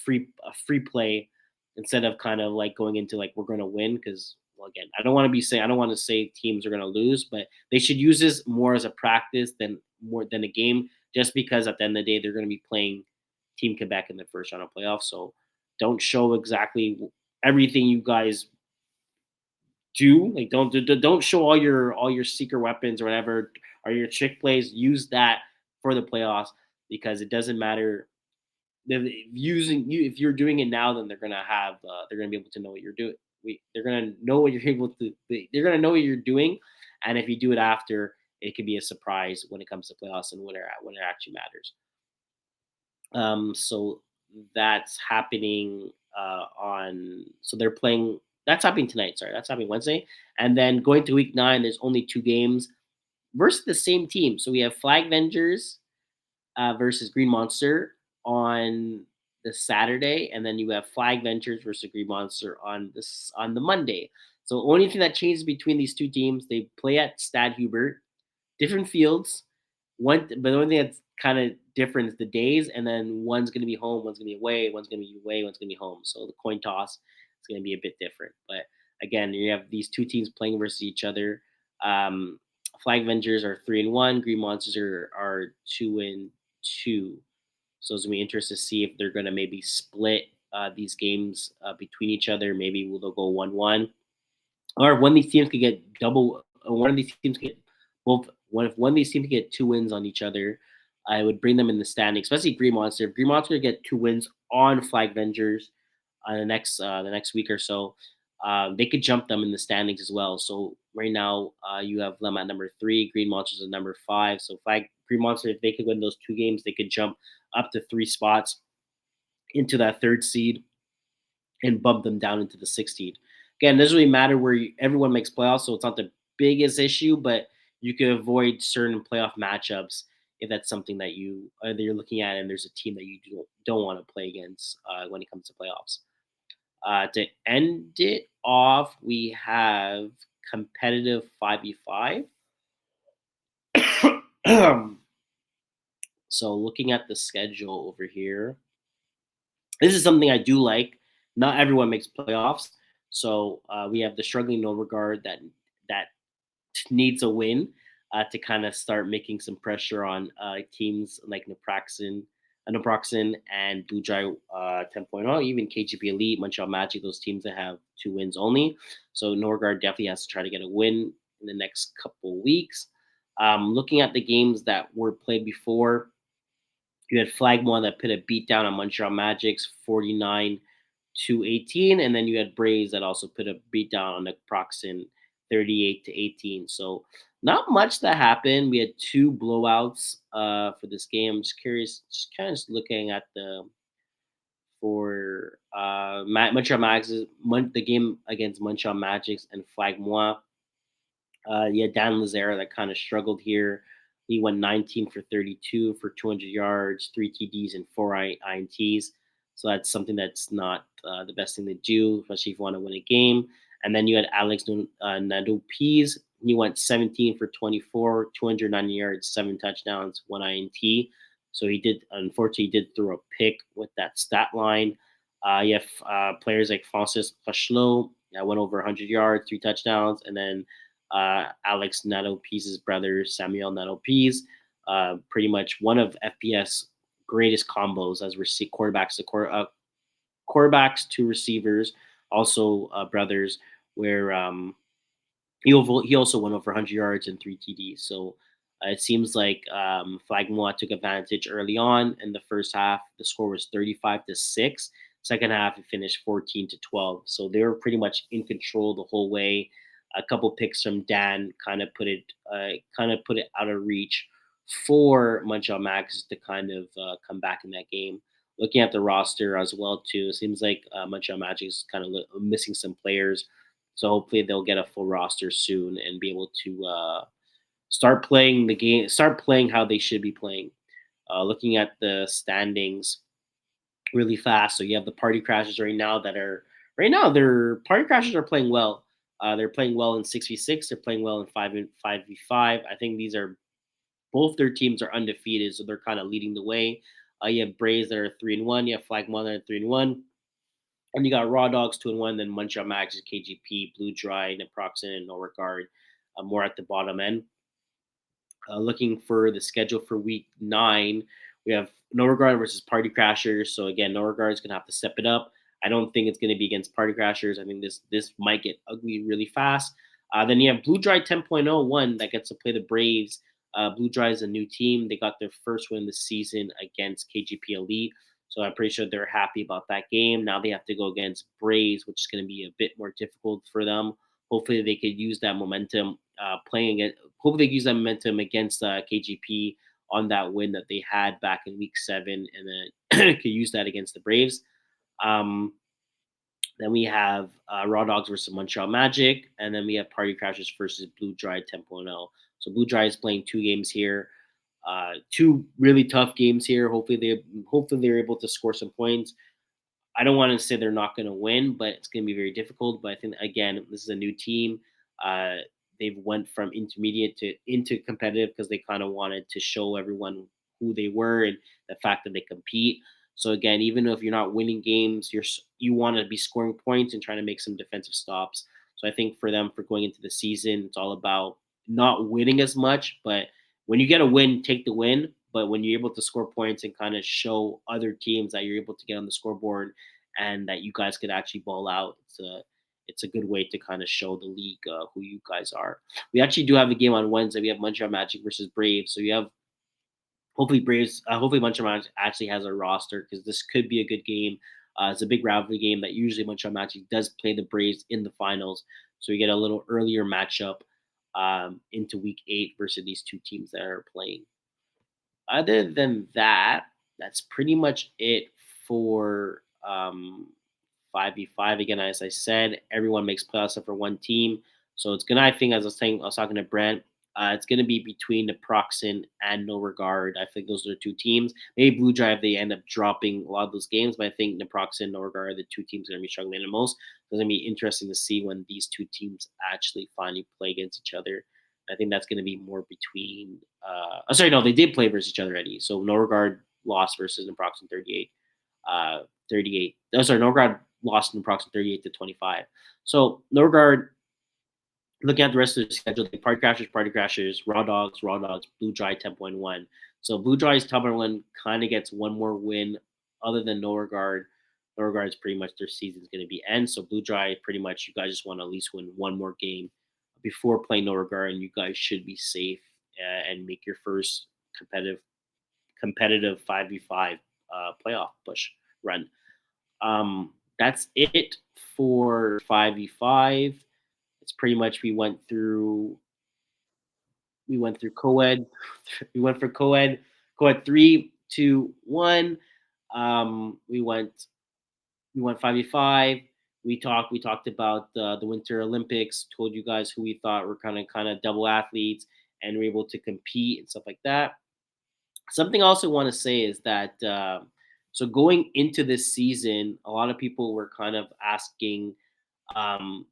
free play instead of kind of like going into like we're going to win because well again I don't want to say teams are going to lose, but they should use this more as a practice than a game, just because at the end of the day they're going to be playing Team Quebec in the first round of playoffs. So don't show exactly everything you guys do. Like don't show all your secret weapons or whatever, or your trick plays. Use that for the playoffs, because it doesn't matter if you're doing it now, then they're gonna be able to know what you're doing. They're gonna know what you're able to. They're gonna know what you're doing, and if you do it after, it could be a surprise when it comes to playoffs and when it actually matters. So that's happening on. So they're playing. That's happening tonight. Sorry, that's happening Wednesday, and then going to week 9. There's only 2 games versus the same team. So we have Flag Vengers versus Green Monster on the Saturday, and then you have Flag Ventures versus Green Monster on the Monday. So only thing that changes between these two teams, they play at Stad Hubert, different fields. But the only thing that's kind of different is the days, and then one's going to be home, one's going to be away, one's going to be away, one's going to be home. So the coin toss is going to be a bit different. But again, you have these two teams playing versus each other. Um, Flag Vengers are 3-1. Green Monsters are 2-2. So it's gonna be interesting to see if they're gonna maybe split these games between each other. Maybe they'll go 1-1, or one of these teams could get double. One of these teams could get both. If one of these teams get 2 wins on each other, I would bring them in the standing, especially Green Monster. If Green Monster get 2 wins on Flag Vengers the next week or so, they could jump them in the standings as well. So right now, you have them at number 3, Green Monsters at number 5. So Green Monster, if they could win those 2 games, they could jump up to 3 spots into that third seed and bump them down into the 16th. Again, it doesn't really matter where everyone makes playoffs, so it's not the biggest issue, but you can avoid certain playoff matchups if that's something that you're looking at, and there's a team that you don't want to play against when it comes to playoffs. To end it off, we have competitive 5v5. So looking at the schedule over here, this is something I do like. Not everyone makes playoffs, so we have the struggling no regard that needs a win to kind of start making some pressure on teams like Naproxen and Blue Jay 10.0, even KGP Elite, Montreal Magic, those teams that have 2 wins only. So Norgard definitely has to try to get a win in the next couple weeks. Looking at the games that were played before, you had Flagmore that put a beat down on Montreal Magic's 49-18, and then you had Braves that also put a beat down on the Proxen 38-18. So not much that happened. We had 2 blowouts for this game. I'm just curious, just kind of just looking at the for Montreal Magic's the game against Montreal Magics and Flagmore. Yeah, Dan Lazara that kind of struggled here. He went 19 for 32 for 200 yards, 3 TDs, and 4 INTs. So that's something that's not the best thing to do, especially if you want to win a game. And then you had Alex Nado Pease. He went 17 for 24, 290 yards, 7 touchdowns, 1 INT. So unfortunately, he did throw a pick with that stat line. You have players like Francis Fachelot that went over 100 yards, 3 touchdowns, and then Alex Nato-Pease's brother, Samuel Nato-Pease, pretty much one of FPF's greatest combos as quarterbacks to receivers, also brothers, where he also went over 100 yards and 3 TDs. So it seems like Flagmoa took advantage early on in the first half. The score was 35-6. Second half, it finished 14-12. So they were pretty much in control the whole way. A couple picks from Dan kind of put it out of reach for Montreal Max to kind of come back in that game. Looking at the roster as well too, it seems like Montreal Magic is kind of missing some players. So hopefully they'll get a full roster soon and be able to start playing the game, start playing how they should be playing. Looking at the standings really fast, so you have the Party Crashers right now their Party Crashers are playing well. They're playing well in 6v6. They're playing well in 5v5. I think these are both their teams are undefeated, so they're kind of leading the way. You have Braves that are 3-1. You have Flagmon that are 3-1. And you got Raw Dogs 2-1, then Montreal Max, KGP, Blue Dry, Naproxen, and No Regard more at the bottom end. Looking for the schedule for week 9, we have No Regard versus Party Crashers. So again, No Regard is going to have to step it up. I don't think it's going to be against Party Crashers. I think this might get ugly really fast. Then you have Blue Dry 10.01 that gets to play the Braves. Blue Dry is a new team. They got their first win this season against KGP Elite. So I'm pretty sure they're happy about that game. Now they have to go against Braves, which is going to be a bit more difficult for them. Hopefully they could use that momentum hopefully they use that momentum against KGP on that win that they had back in week 7, and then could use that against the Braves. Um, then we have Raw Dogs versus Montreal Magic, and then we have Party Crashers versus Blue Dry 10.0. So Blue Dry is playing 2 games here, two really tough games here. Hopefully they're able to score some points. I don't want to say they're not going to win, but it's going to be very difficult. But I think again, this is a new team. Uh, they've went from intermediate to into competitive because they kind of wanted to show everyone who they were and the fact that they compete. So again, even if you're not winning games, you want to be scoring points and trying to make some defensive stops. So I think for them for going into the season, it's all about not winning as much, but when you get a win, take the win. But when you're able to score points and kind of show other teams that you're able to get on the scoreboard and that you guys could actually ball out, it's a good way to kind of show the league who you guys are. We actually do have a game on Wednesday. We have Montreal Magic versus Braves. So you have hopefully Montreal Magic actually has a roster because this could be a good game. It's a big rivalry game that usually Montreal Magic does play the Braves in the finals. So we get a little earlier matchup into week 8 versus these two teams that are playing. Other than that, that's pretty much it for 5v5. Again, as I said, everyone makes playoffs except for one team. So it's gonna, I think, as I was saying, I was talking to Brent. It's gonna be between the Proxen and No Regard. I think those are the two teams. Maybe Blue Drive they end up dropping a lot of those games, but I think the Proxen and No Regard are the two teams that are gonna be struggling the most. So it's gonna be interesting to see when these two teams actually finally play against each other. I think that's going to be more between. Oh, sorry, no, they did play versus each other already. So No Regard lost versus Naproxen 38. 38. Oh, sorry, No Regard lost in Naproxen 38-25. So No Regard, looking at the rest of the schedule, they Party Crashers, Raw Dogs, Blue Dry 10.1. So Blue Dry's 10.1 kind of gets one more win other than No Regard. No Regard is pretty much their season's going to be end. So Blue Dry, pretty much, you guys just want to at least win one more game before playing No Regard, and you guys should be safe and make your first competitive 5v5 playoff push run. That's it for 5v5. It's pretty much we went through co-ed. We went for co-ed 3, 2, 1. We went 5v5. We talked about the Winter Olympics. Told you guys who we thought were kind of double athletes and were able to compete and stuff like that. Something I also want to say is that so going into this season, a lot of people were kind of asking, um,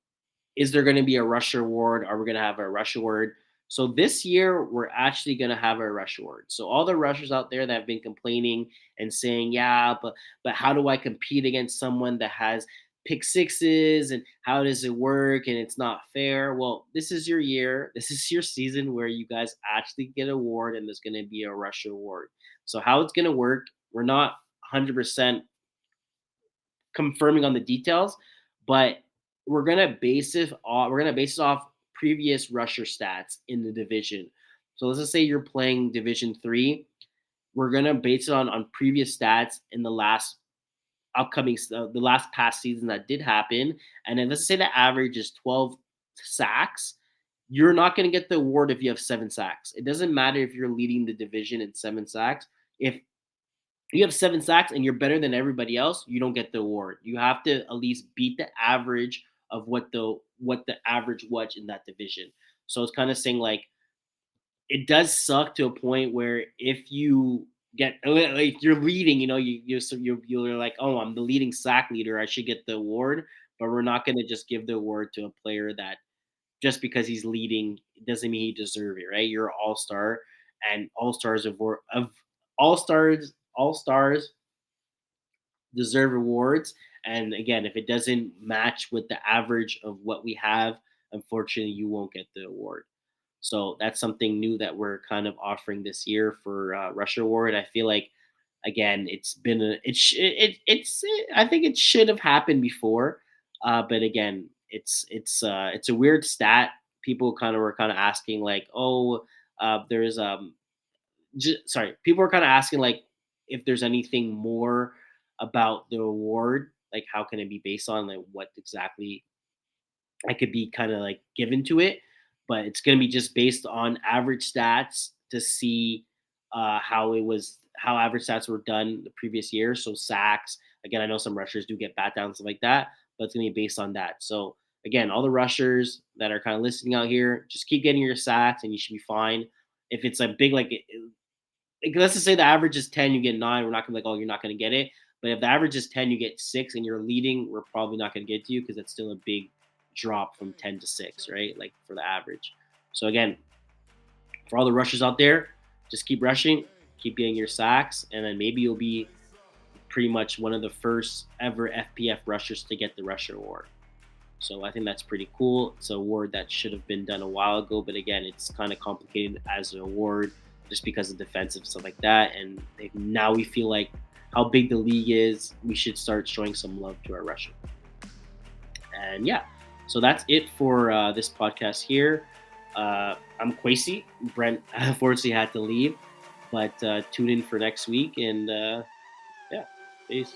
is there going to be a rush award? Are we going to have a rush award? So this year, we're actually going to have a rush award. So all the rushers out there that have been complaining and saying, yeah, but how do I compete against someone that has pick sixes and how does it work and it's not fair? Well, this is your year. This is your season where you guys actually get an award and there's going to be a rush award. So how it's going to work, we're not 100% confirming on the details, but we're gonna base it off previous rusher stats in the division. So let's just say you're playing Division 3. We're gonna base it on previous stats in the last past season that did happen, and then let's say the average is 12 sacks. You're not going to get the award if you have 7 sacks. It doesn't matter if you're leading the division in 7 sacks. If you have 7 sacks and you're better than everybody else, you don't get the award. You have to at least beat the average of what the average was in that division. So it's kind of saying like it does suck to a point where if you get like you're leading, you're like, oh, I'm the leading sack leader, I should get the award. But we're not going to just give the award to a player that just because he's leading doesn't mean he deserves it, right? You're an all star, and all stars deserve awards. And again, if it doesn't match with the average of what we have, unfortunately, you won't get the award. So that's something new that we're kind of offering this year for Russia Award. I feel like, again, it's been a, it, sh- it's I think it should have happened before, but again, it's a weird stat. People were kind of asking like, oh, there's sorry, people were kind of asking like if there's anything more about the award, like how can it be based on, like what exactly I could be kind of like given to it. but it's going to be just based on average stats to see how average stats were done the previous year. So sacks, again, I know some rushers do get bat downs, stuff like that, but it's going to be based on that. So again, all the rushers that are kind of listening out here, just keep getting your sacks and you should be fine. If it's a big, like let's just say the average is 10, you get 9. We're not gonna be like, oh, you're not gonna get it. But if the average is 10, you get 6, and you're leading, we're probably not gonna get to you because it's still a big drop from 10 to 6, right? Like for the average. So again, for all the rushers out there, just keep rushing, keep getting your sacks, and then maybe you'll be pretty much one of the first ever FPF rushers to get the rusher award. So I think that's pretty cool. It's an award that should have been done a while ago, but again, it's kind of complicated as an award just because of defensive stuff like that. And now we feel like how big the league is, we should start showing some love to our rusher. And yeah, so that's it for this podcast here. I'm Quaysie. Brent unfortunately had to leave, but tune in for next week. And yeah, peace.